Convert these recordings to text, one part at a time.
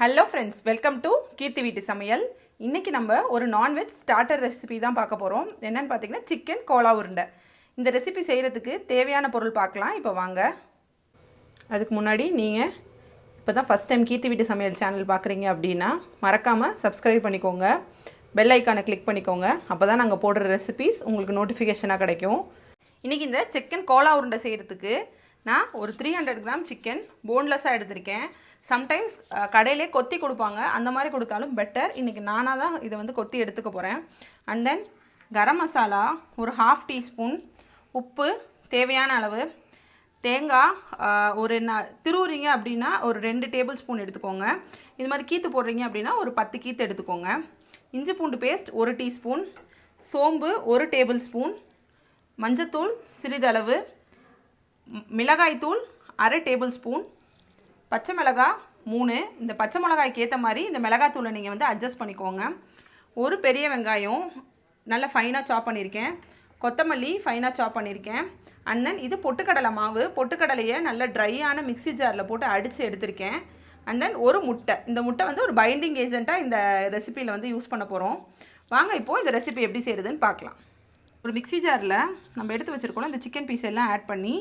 Hello friends, welcome to கீர்த்தி வீட்டு சமையல். இன்றைக்கி நம்ம ஒரு நான்வெஜ் ஸ்டார்டர் ரெசிபி தான் பார்க்க போகிறோம். என்னென்னு பார்த்தீங்கன்னா சிக்கன் கோலா உருண்டை. இந்த ரெசிபி செய்கிறதுக்கு தேவையான பொருள் பார்க்கலாம். இப்போ வாங்க. அதுக்கு முன்னாடி நீங்கள் இப்போ தான் ஃபஸ்ட் டைம் கீர்த்தி வீட்டு சமையல் சேனல் பார்க்குறீங்க அப்படின்னா மறக்காமல் சப்ஸ்கிரைப் பண்ணிக்கோங்க, பெல் ஐக்கானை கிளிக் பண்ணிக்கோங்க. அப்போ தான் நாங்கள் போடுற ரெசிபிஸ் உங்களுக்கு நோட்டிஃபிகேஷனாக கிடைக்கும். இன்றைக்கி இந்த சிக்கன் கோலா உருண்டை செய்கிறதுக்கு நான் ஒரு 300 கிராம் சிக்கன் போன்லெஸ்ஸாக எடுத்திருக்கேன். சம்டைம்ஸ் கடையிலே கொத்தி கொடுப்பாங்க, அந்த மாதிரி கொடுத்தாலும் பெட்டர். இன்றைக்கி நானாக தான் இதை கொத்தி எடுத்துக்க போகிறேன். அண்ட் தென் கரம் மசாலா ஒரு 1/2 டீஸ்பூன், உப்பு தேவையான அளவு, தேங்காய் ஒரு திருவுறீங்க அப்படின்னா ஒரு 2 டேபிள் ஸ்பூன் எடுத்துக்கோங்க. இது மாதிரி கீத்து போடுறீங்க அப்படின்னா ஒரு 10 கீத்து எடுத்துக்கோங்க. இஞ்சி பூண்டு பேஸ்ட் 1 டீஸ்பூன், சோம்பு 1 டேபிள் ஸ்பூன், மஞ்சத்தூள் சிறிதளவு, மிளகாய்த்தூள் 1/2 டேபிள் ஸ்பூன், பச்சை மிளகாய் 3. இந்த பச்சை மிளகாய்க்கு ஏற்ற மாதிரி இந்த மிளகாய்த்தூளை நீங்கள் அட்ஜஸ்ட் பண்ணிக்கோங்க. ஒரு பெரிய வெங்காயம் நல்லா ஃபைனாக சாப் பண்ணியிருக்கேன், கொத்தமல்லி ஃபைனாக சாப் பண்ணியிருக்கேன். அண்ட் இது பொட்டுக்கடலை மாவு, பொட்டுக்கடலையை நல்ல ட்ரையான மிக்ஸி ஜாரில் போட்டு அடித்து எடுத்திருக்கேன். அண்ட் தென் ஒரு முட்டை. இந்த முட்டை ஒரு பைண்டிங் ஏஜெண்ட்டாக இந்த ரெசிப்பியில் யூஸ் பண்ண போகிறோம். வாங்க இப்போது இந்த ரெசிபி எப்படி செய்கிறதுன்னு பார்க்கலாம். ஒரு மிக்ஸி ஜாரில் நம்ம எடுத்து வச்சுருக்கோம் இந்த சிக்கன் பீஸ் எல்லாம் ஆட் பண்ணி,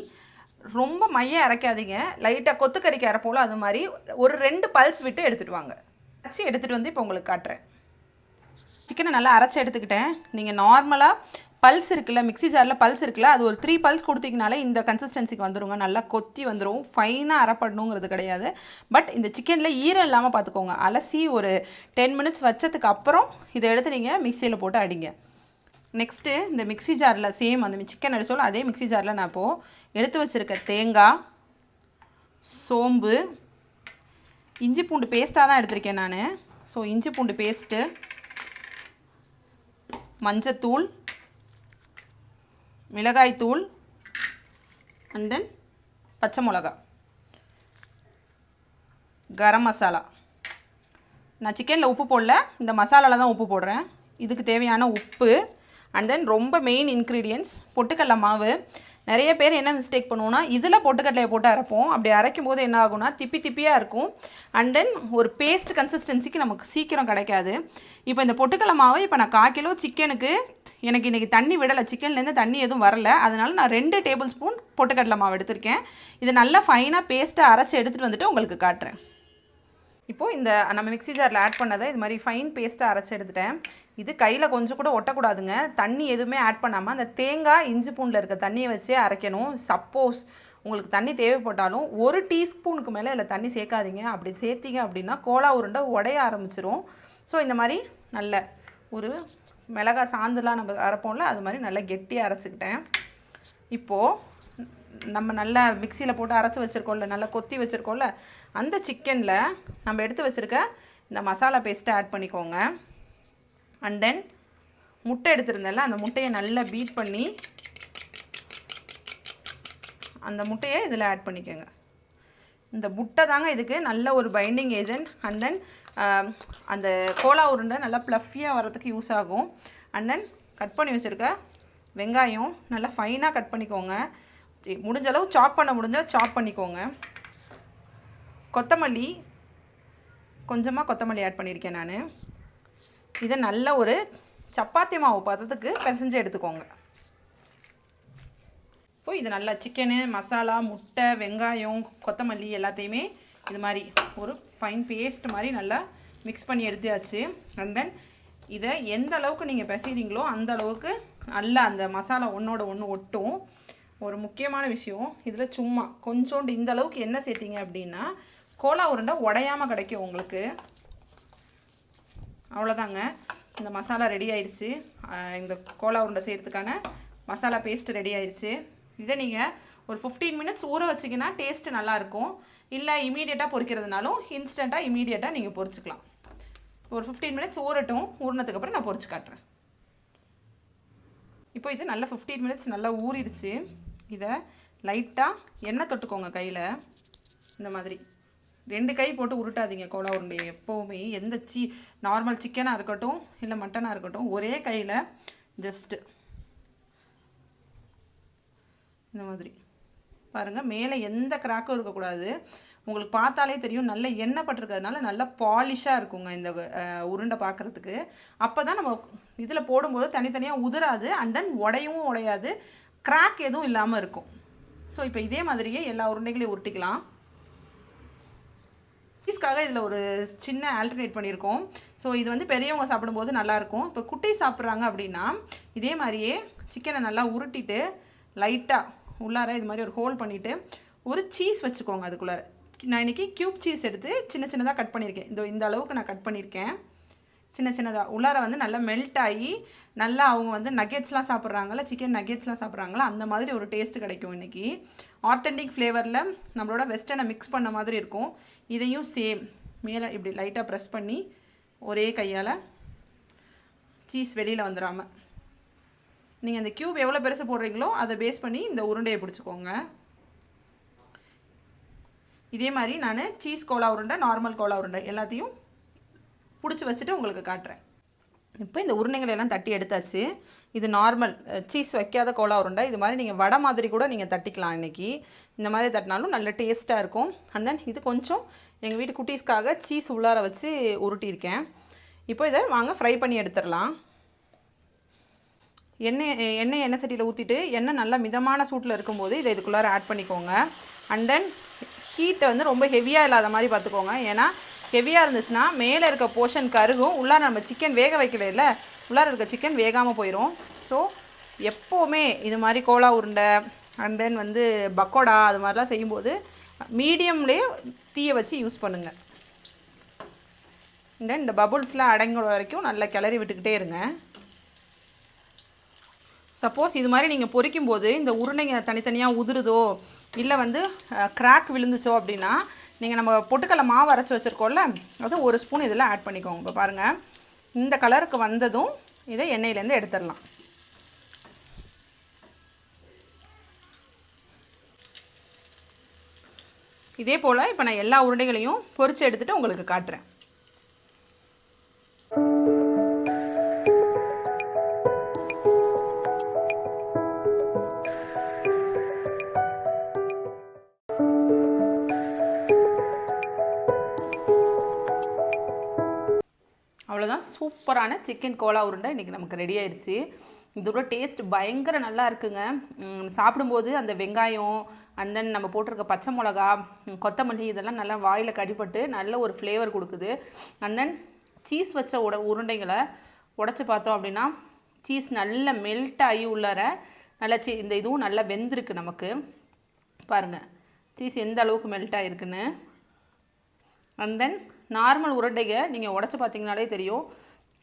ரொம்ப மைய அரைக்காதீங்க, லைட்டாக கொத்துக்கறிக்கு அரைப்போல அது மாதிரி ஒரு 2 பல்ஸ் விட்டு எடுத்துகிட்டு வாங்க. அரைச்சி எடுத்துகிட்டு இப்போ உங்களுக்கு காட்டுறேன். சிக்கனை நல்லா அரைச்சி எடுத்துக்கிட்டேன். நீங்கள் நார்மலாக பல்ஸ் இருக்குல்ல, மிக்ஸி ஜாரில் பல்ஸ் இருக்குல்ல, அது ஒரு 3 பல்ஸ் கொடுத்தீங்கனாலே இந்த கன்சிஸ்டன்சிக்கு வந்துடுங்க. நல்லா கொத்தி வந்துடும், ஃபைனாக அரைப்படணுங்கிறது கிடையாது. பட் இந்த சிக்கனில் ஈரம் இல்லாமல் பார்த்துக்கோங்க. அலசி ஒரு 10 மினிட்ஸ் வச்சதுக்கு அப்புறம் இதை எடுத்து நீங்கள் மிக்சியில் போட்டு அடிங்க. நெக்ஸ்ட்டு இந்த மிக்ஸி ஜாரில் சேம் அந்த சிக்கன் அடித்தோம் அதே மிக்ஸி ஜாரில் நான் இப்போது எடுத்து வச்சுருக்க தேங்காய், சோம்பு, இஞ்சி பூண்டு பேஸ்ட்டாக தான் எடுத்திருக்கேன் நான். ஸோ இஞ்சி பூண்டு பேஸ்ட்டு, மஞ்சத்தூள், மிளகாய்த்தூள், அண்ட் தென் பச்சை மிளகா, கரம் மசாலா. நான் சிக்கனில் உப்பு போடல, இந்த மசாலாவில் தான் உப்பு போடுறேன். இதுக்கு தேவையான உப்பு. அண்ட் தென் ரொம்ப மெயின் இன்க்ரீடியன்ட்ஸ் பொட்டுக்கடலை மாவு. நிறைய பேர் என்ன மிஸ்டேக் பண்ணுவோன்னா இதில் பொட்டுக்கடலையை போட்டு அரைப்போம். அப்படி அரைக்கும் போது என்ன ஆகும்னா திப்பியாக இருக்கும். அண்ட் தென் ஒரு பேஸ்ட் கன்சிஸ்டன்சிக்கு நமக்கு சீக்கிரம் கிடைக்காது. இப்போ இந்த பொட்டுக்கடலை மாவு இப்போ நான் 1/4 கிலோ சிக்கனுக்கு எனக்கு இன்றைக்கி தண்ணி விடலை, சிக்கன்லேருந்து தண்ணி எதுவும் வரல. அதனால் நான் 2 டேபிள் ஸ்பூன் பொட்டுக்கடலை மாவு எடுத்திருக்கேன். இது நல்லா ஃபைனாக பேஸ்ட்டாக அரைச்சி எடுத்துகிட்டு வந்துட்டு உங்களுக்கு காட்டுறேன். இப்போது இந்த நம்ம மிக்ஸி ஜாரில் ஆட் பண்ணதை இது மாதிரி ஃபைன் பேஸ்ட்டாக அரைச்சி எடுத்துட்டேன். இது கையில் கொஞ்சம் கூட ஒட்டக்கூடாதுங்க. தண்ணி எதுவுமே ஆட் பண்ணாமல் அந்த தேங்காய் இஞ்சி பூண்டில் இருக்க தண்ணியை வச்சே அரைக்கணும். சப்போஸ் உங்களுக்கு தண்ணி தேவைப்பட்டாலும் 1 டீஸ்பூனுக்கு மேலே இதில் தண்ணி சேர்க்காதீங்க. அப்படி சேர்த்திங்க அப்படின்னா கோலா உருண்டை உடைய ஆரம்பிச்சிரும். ஸோ இந்த மாதிரி நல்ல ஒரு மிளகாய் சாந்துலாம் நம்ம அரைப்போம்ல, அது மாதிரி நல்லா கெட்டியாக அரைச்சிக்கிட்டேன். இப்போது நம்ம நல்லா மிக்சியில் போட்டு அரைச்சி வச்சுருக்கோம்ல, நல்லா கொத்தி வச்சுருக்கோம்ல, அந்த சிக்கனில் நம்ம எடுத்து வச்சுருக்க இந்த மசாலா பேஸ்ட்டை ஆட் பண்ணிக்கோங்க. அண்ட் தென் முட்டை எடுத்துருந்தேன்ல, அந்த முட்டையை நல்லா பீட் பண்ணி அந்த முட்டையை இதில் ஆட் பண்ணிக்கோங்க. இந்த முட்டை தாங்க இதுக்கு நல்ல ஒரு பைண்டிங் ஏஜென்ட். அண்ட் தென் அந்த கோலா உருண்டை நல்லா ப்ளஃபியாக வரதுக்கு யூஸ் ஆகும். அண்ட் தென் கட் பண்ணி வச்சுருக்க வெங்காயம் நல்லா ஃபைனாக கட் பண்ணிக்கோங்க. முடிஞ்ச அளவு சாப் பண்ண முடிஞ்சால் சாப் பண்ணிக்கோங்க. கொத்தமல்லி கொஞ்சமாக கொத்தமல்லி ஆட் பண்ணியிருக்கேன் நான். இதை நல்ல ஒரு சப்பாத்தி மாவு பதத்துக்கு பிசைஞ்சு எடுத்துக்கோங்க. இப்போ இது நல்லா சிக்கனு, மசாலா, முட்டை, வெங்காயம், கொத்தமல்லி எல்லாத்தையுமே இது மாதிரி ஒரு ஃபைன் பேஸ்ட் மாதிரி நல்லா மிக்ஸ் பண்ணி எடுத்தாச்சு. அண்ட் தென் இதை எந்த அளவுக்கு நீங்கள் பிசைறீங்களோ அந்த அளவுக்கு நல்லா அந்த மசாலா ஒன்றோட ஒன்று ஒட்டும். ஒரு முக்கியமான விஷயம், இதில் சும்மா கொஞ்சோண்டு இந்த அளவுக்கு எண்ணெய் சேர்த்திங்க அப்படின்னா கோலா உருண்டை உடையாமல் கிடைக்கும் உங்களுக்கு. அவ்வளோதாங்க, இந்த மசாலா ரெடி ஆயிடுச்சு. இந்த கோலா உருண்டை செய்கிறதுக்கான மசாலா பேஸ்ட்டு ரெடி ஆயிடுச்சு. இதை நீங்கள் ஒரு 15 மினிட்ஸ் ஊற வச்சிங்கன்னா டேஸ்ட்டு நல்லாயிருக்கும். இல்லை இமீடியட்டாக பொரிக்கிறதுனாலும் இன்ஸ்டண்ட்டாக இமீடியட்டாக நீங்கள் பொரிச்சிக்கலாம். ஒரு 15 மினிட்ஸ் ஊறட்டும். ஊறினதுக்கப்புறம் நான் பொரிச்சு காட்டுறேன். இப்போ இது நல்லா 15 மினிட்ஸ் நல்லா ஊறிடுச்சு. இதை லைட்டாக எண்ணெய் தொட்டுக்கோங்க கையில். இந்த மாதிரி 2 கை போட்டு உருட்டாதீங்க கோலா உருண்டையை. எப்போவுமே எந்த நார்மல் சிக்கனாக இருக்கட்டும் இல்லை மட்டனாக இருக்கட்டும் ஒரே கையில் ஜஸ்ட்டு இந்த மாதிரி பாருங்கள், மேலே எந்த கிராக்கும் இருக்கக்கூடாது. உங்களுக்கு பார்த்தாலே தெரியும் நல்ல எண்ணெய் பட்டிருக்கிறதுனால நல்லா பாலிஷாக இருக்குங்க இந்த உருண்டை பார்க்குறதுக்கு. அப்போ தான் நம்ம இதில் போடும்போது தனித்தனியாக உதிராது, அண்ட் தென் உடையவும் உடையாது, கிராக் எதுவும் இல்லாமல் இருக்கும். ஸோ இப்போ இதே மாதிரியே எல்லா உருண்டைகளையும் உருட்டிக்கலாம். குட்டீஸ்க்காக இதில் ஒரு சின்ன ஆல்டர்னேட் பண்ணியிருக்கோம். ஸோ இது வந்து பெரியவங்க சாப்பிடும்போது நல்லாயிருக்கும். இப்போ குட்டி சாப்பிட்றாங்க அப்படின்னா இதே மாதிரியே சிக்கனை நல்லா உருட்டிட்டு லைட்டாக உள்ளார இது மாதிரி ஒரு ஹோல் பண்ணிவிட்டு ஒரு சீஸ் வச்சுக்கோங்க. அதுக்குள்ளார நான் இன்றைக்கி க்யூப் சீஸ் எடுத்து சின்ன சின்னதாக கட் பண்ணியிருக்கேன். இந்த அளவுக்கு நான் கட் பண்ணியிருக்கேன். சின்ன சின்னதாக உள்ளார வந்து நல்லா மெல்ட் ஆகி நல்லா அவங்க வந்து நக்கெட்ஸ்லாம் சாப்பிட்றாங்கள, சிக்கன் நக்கெட்ஸ்லாம் சாப்பிட்றாங்களா, அந்த மாதிரி ஒரு டேஸ்ட்டு கிடைக்கும். இன்றைக்கி ஆத்தென்டிக் ஃப்ளேவரில் நம்மளோட வெஸ்டர்னை மிக்ஸ் பண்ண மாதிரி இருக்கும். இதையும் சேம் மேலே இப்படி லைட்டாக ப்ரெஸ் பண்ணி ஒரே கையால் சீஸ் வெளியில் வந்துடாமல் நீங்கள் இந்த க்யூப் எவ்வளோ பெருசு போடுறீங்களோ அதை பேஸ் பண்ணி இந்த உருண்டையை பிடிச்சிக்கோங்க. இதே மாதிரி நான் சீஸ் கோலா உருண்டை, நார்மல் கோலா உருண்டை எல்லாத்தையும் பிடிச்சி வச்சுட்டு உங்களுக்கு காட்டுறேன். இப்போ இந்த உருண்டைகள் எல்லாம் தட்டி எடுத்தாச்சு. இது நார்மல் சீஸ் வைக்காத கோலா உருண்டை. இது மாதிரி நீங்கள் வடை மாதிரி கூட நீங்கள் தட்டிக்கலாம். இன்றைக்கி இந்த மாதிரி தட்டினாலும் நல்ல டேஸ்ட்டாக இருக்கும். அண்ட் தென் இது கொஞ்சம் எங்கள் வீட்டு குட்டீஸ்க்காக சீஸ் உள்ளார வச்சு உருட்டியிருக்கேன். இப்போ இதை வாங்க ஃப்ரை பண்ணி எடுத்துடலாம். எண்ணெய் சட்டியில் ஊற்றிட்டு எண்ணெய் நல்லா மிதமான சூட்டில் இருக்கும்போது இதை இதுக்குள்ளார ஆட் பண்ணிக்கோங்க. அண்ட் தென் ஹீட்டை வந்து ரொம்ப ஹெவியாக இல்லாத மாதிரி பார்த்துக்கோங்க. ஏன்னா ஹெவியாக இருந்துச்சுன்னா மேலே இருக்க போர்ஷன் கருகும், உள்ளார நம்ம சிக்கன் வேக வைக்கல இல்லை, உள்ளார இருக்க சிக்கன் வேகாமல் போயிடும். ஸோ எப்போவுமே இது மாதிரி கோலா உருண்டை அண்ட் தென் வந்து பக்கோடா அது மாதிரிலாம் செய்யும்போது மீடியம்லேயே தீயை வச்சு யூஸ் பண்ணுங்கள். தென் இந்த பபுள்ஸ்லாம் அடங்குற வரைக்கும் நல்லா கிளறி விட்டுக்கிட்டே இருங்க. சப்போஸ் இது மாதிரி நீங்கள் பொரிக்கும்போது இந்த உருண்டைங்க தனித்தனியாக உதிருதோ இல்லை வந்து கிராக் விழுந்துச்சோ அப்படின்னா நீங்கள் நம்ம பொட்டுக்கடலை மாவு அரைச்சி வச்சுருக்கோம்ல, அது ஒரு ஸ்பூன் இதில் ஆட் பண்ணிக்கோங்க. இப்போ பாருங்கள், இந்த கலருக்கு வந்ததும் இதை எண்ணெயிலேருந்து எடுத்துடலாம். இதே போல் இப்போ நான் எல்லா உருண்டைகளையும் பொரித்து எடுத்துகிட்டு உங்களுக்கு காட்டுறேன். அவ்வளோதான், சூப்பரான சிக்கன் கோலா உருண்டை இன்றைக்கி நமக்கு ரெடி ஆயிடுச்சு. இதோட டேஸ்ட் பயங்கர நல்லா இருக்குங்க. சாப்பிடும்போது அந்த வெங்காயம் அண்ட் தென் நம்ம போட்டிருக்க பச்சை மிளகா, கொத்தமல்லி இதெல்லாம் நல்லா வாயில் கடிப்பட்டு நல்ல ஒரு ஃப்ளேவர் கொடுக்குது. அண்ட் தென் சீஸ் வச்ச உருண்டைங்களை உடச்சி பார்த்தோம் அப்படின்னா சீஸ் நல்லா மெல்ட் ஆகி உள்ளார நல்லா இந்த இதுவும் நல்லா வெந்திருக்கு. நமக்கு பாருங்கள் சீஸ் எந்த அளவுக்கு மெல்ட் ஆகிருக்குன்னு. அண்ட் தென் நார்மல் உருண்டைங்க நீங்கள் உடச்சி பார்த்தீங்கனாலே தெரியும்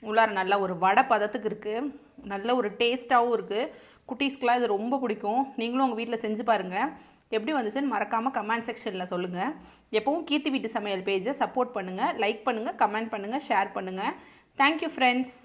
உள்ளார நல்லா ஒரு வடை பதத்துக்கு இருக்குது, நல்ல ஒரு டேஸ்ட்டாகவும் இருக்குது. குட்டீஸ்க்கெலாம் இது ரொம்ப பிடிக்கும். நீங்களும் உங்கள் வீட்டில் செஞ்சு பாருங்கள். எப்படி வந்துச்சுன்னு மறக்காமல் கமெண்ட் செக்ஷனில் சொல்லுங்கள். எப்பவும் கீர்த்தி வீட்டு சமையல் பேஜை சப்போர்ட் பண்ணுங்கள், லைக் பண்ணுங்கள், கமெண்ட் பண்ணுங்கள், ஷேர் பண்ணுங்கள். Thank you friends.